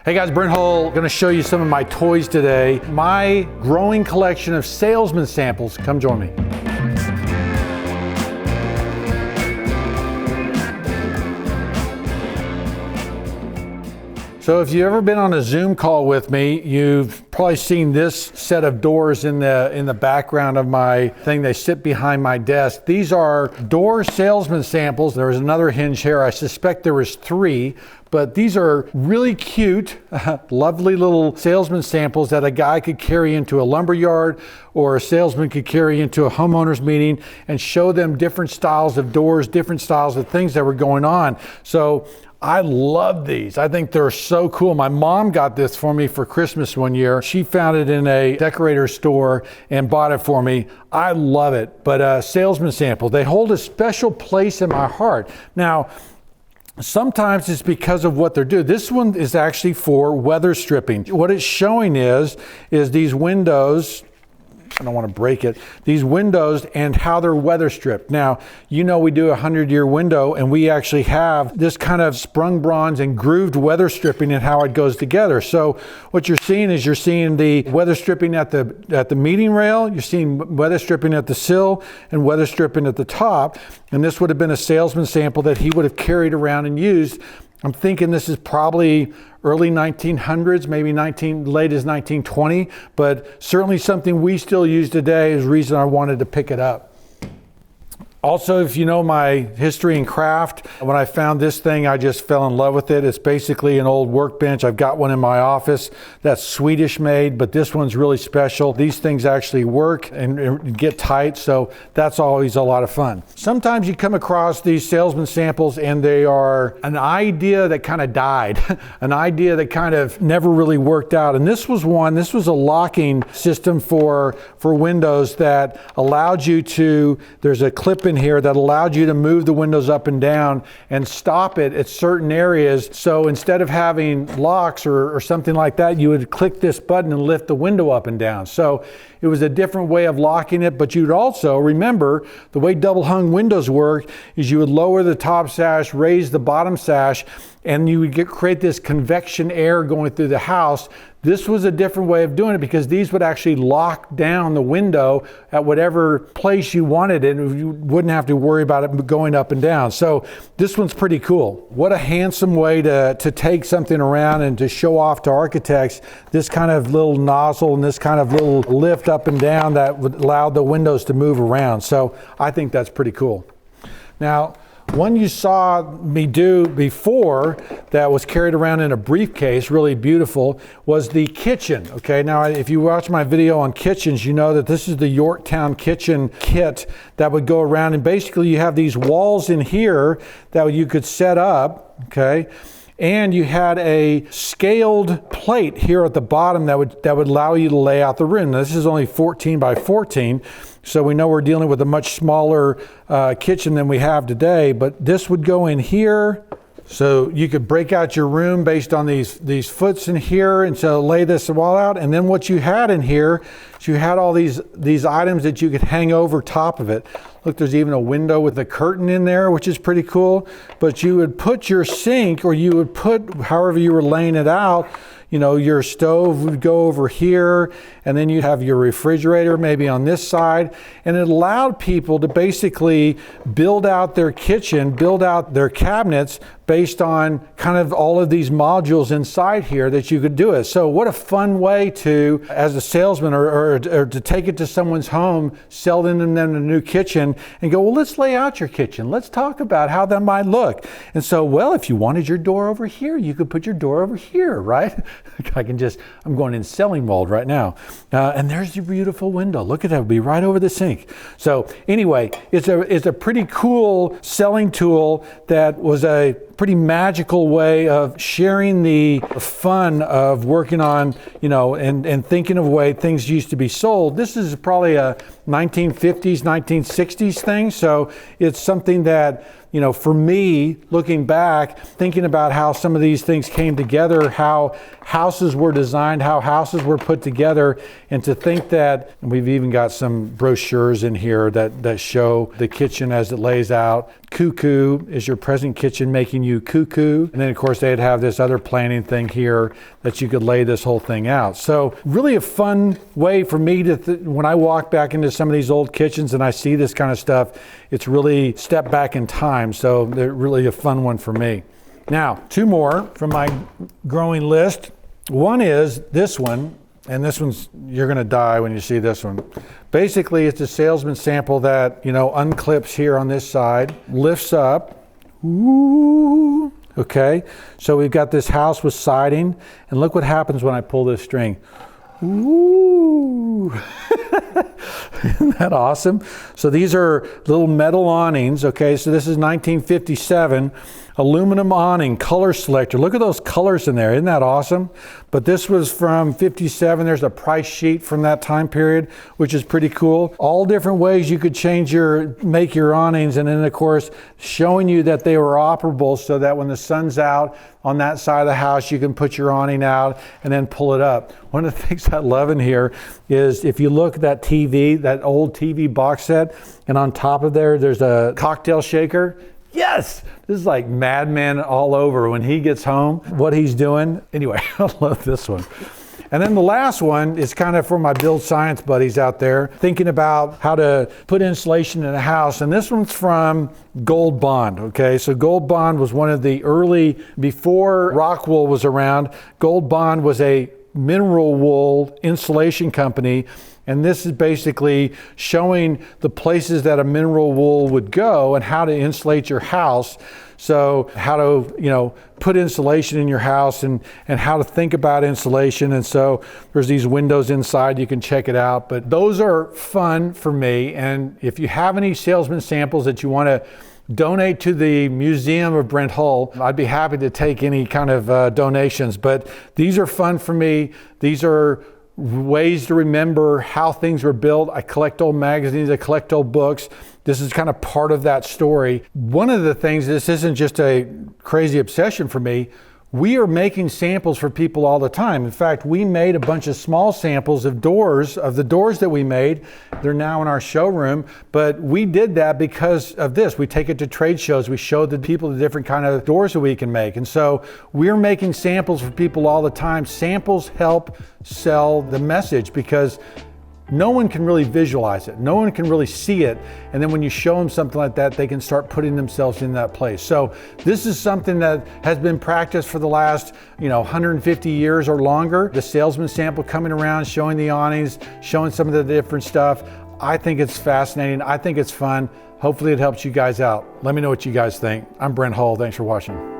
Hey guys, Brent Hull, gonna show you some of my toys today. My growing collection of Salesman samples. Come join me. So if you've ever been on a Zoom call with me, you've probably seen this set of doors in the background of my thing. They sit behind my desk. These are door Salesman samples. There was another hinge here. I suspect there was 3, but these are really cute, lovely little Salesman samples that a guy could carry into a lumber yard or a salesman could carry into a homeowner's meeting and show them different styles of doors, different styles of things that were going on. So I love these. I think they're so cool. My mom got this for me for Christmas one year. She found it in a decorator store and bought it for me. I love it. But Salesman sample, they hold a special place in my heart. Now, sometimes it's because of what they're doing. This one is actually for weather stripping. What it's showing is these windows. I don't want to break it. These windows and how they're weather stripped. Now, you know we do a 100-year window and we actually have this kind of sprung bronze and grooved weather stripping and how it goes together. So what you're seeing is you're seeing the weather stripping at the meeting rail, you're seeing weather stripping at the sill and weather stripping at the top. And this would have been a Salesman sample that he would have carried around and used. I'm thinking this is probably early 1900s, maybe late as 1920, but certainly something we still use today is the reason I wanted to pick it up. Also, if you know my history in craft, when I found this thing, I just fell in love with it. It's basically an old workbench. I've got one in my office that's Swedish made, but this one's really special. These things actually work and get tight, so that's always a lot of fun. Sometimes you come across these Salesman samples and they are an idea that kind of died, an idea that kind of never really worked out. And this was a locking system for windows that allowed you to, there's a clip in here that allowed you to move the windows up and down and stop it at certain areas. So instead of having locks or something like that, you would click this button and lift the window up and down. So it was a different way of locking it, but you'd also remember the way double hung windows work is you would lower the top sash, raise the bottom sash, and you would create this convection air going through the house. This was a different way of doing it because these would actually lock down the window at whatever place you wanted it, and you wouldn't have to worry about it going up and down. So this one's pretty cool. What a handsome way to take something around and to show off to architects this kind of little nozzle and this kind of little lift up and down that would allow the windows to move around. So I think that's pretty cool. Now, one you saw me do before that was carried around in a briefcase, really beautiful, was the kitchen. Okay, now if you watch my video on kitchens, you know that this is the Yorktown kitchen kit that would go around, and basically you have these walls in here that you could set up, okay? And you had a scaled plate here at the bottom that would allow you to lay out the room. Now, this is only 14 by 14, so we know we're dealing with a much smaller kitchen than we have today, but this would go in here. So you could break out your room based on these foots in here, and so lay this wall out. And then what you had in here is you had all these items that you could hang over top of it. Look, there's even a window with a curtain in there, which is pretty cool. But you would put your sink, or you would put, however you were laying it out, you know, your stove would go over here, and then you'd have your refrigerator maybe on this side. And it allowed people to basically build out their kitchen, build out their cabinets based on kind of all of these modules inside here that you could do it. So what a fun way to, as a salesman or to take it to someone's home, sell them a new kitchen and go, well, let's lay out your kitchen. Let's talk about how that might look. And so, well, if you wanted your door over here, you could put your door over here, right? I'm going in selling mode right now. And there's your beautiful window. Look at that, it'll be right over the sink. So anyway, it's a pretty cool selling tool that was a pretty magical way of sharing the fun of working on, you know, and thinking of the way things used to be sold. This is probably a 1950s, 1960s thing. So it's something that, you know, for me, looking back, thinking about how some of these things came together, how houses were designed, how houses were put together, and to think that, and we've even got some brochures in here that show the kitchen as it lays out. Cuckoo is your present kitchen making you cuckoo. And then of course they'd have this other planning thing here that you could lay this whole thing out. So really a fun way for me to, when I walk back into some of these old kitchens and I see this kind of stuff, it's really step back in time. So they're really a fun one for me. Now, two more from my growing list. One is this one, and this one's, you're gonna die when you see this one. Basically, it's a Salesman sample that, you know, unclips here on this side, lifts up, ooh, okay? So we've got this house with siding, and look what happens when I pull this string. Ooh. Isn't that awesome? So these are little metal awnings, okay? So this is 1957, aluminum awning, color selector. Look at those colors in there, isn't that awesome? But this was from 57. There's a price sheet from that time period, which is pretty cool. All different ways you could make your awnings, and then of course, showing you that they were operable so that when the sun's out on that side of the house, you can put your awning out and then pull it up. One of the things I love in here is if you look at that TV, that old TV box set, and on top of there's a cocktail shaker. Yes, this is like Mad Men all over when he gets home, what he's doing. Anyway, I love this one. And then the last one is kind of for my build science buddies out there, thinking about how to put insulation in a house. And this one's from Gold Bond, okay? So Gold Bond was one of the early, before rock wool was around, Gold Bond was a mineral wool insulation company. And this is basically showing the places that a mineral wool would go and how to insulate your house. So how to, you know, put insulation in your house and how to think about insulation. And so there's these windows inside, you can check it out. But those are fun for me. And if you have any Salesman samples that you want to donate to the Museum of Brent Hull, I'd be happy to take any kind of donations. But these are fun for me. These are ways to remember how things were built. I collect old magazines, I collect old books. This is kind of part of that story. One of the things, this isn't just a crazy obsession for me, we are making samples for people all the time. In fact, we made a bunch of small samples of the doors that we made. They're now in our showroom, but we did that because of this. We take it to trade shows. We show the people the different kind of doors that we can make. And so we're making samples for people all the time. Samples help sell the message because no one can really visualize it. No one can really see it. And then when you show them something like that, they can start putting themselves in that place. So this is something that has been practiced for the last, 150 years or longer. The Salesman sample coming around, showing the awnings, showing some of the different stuff. I think it's fascinating. I think it's fun. Hopefully it helps you guys out. Let me know what you guys think. I'm Brent Hull. Thanks for watching.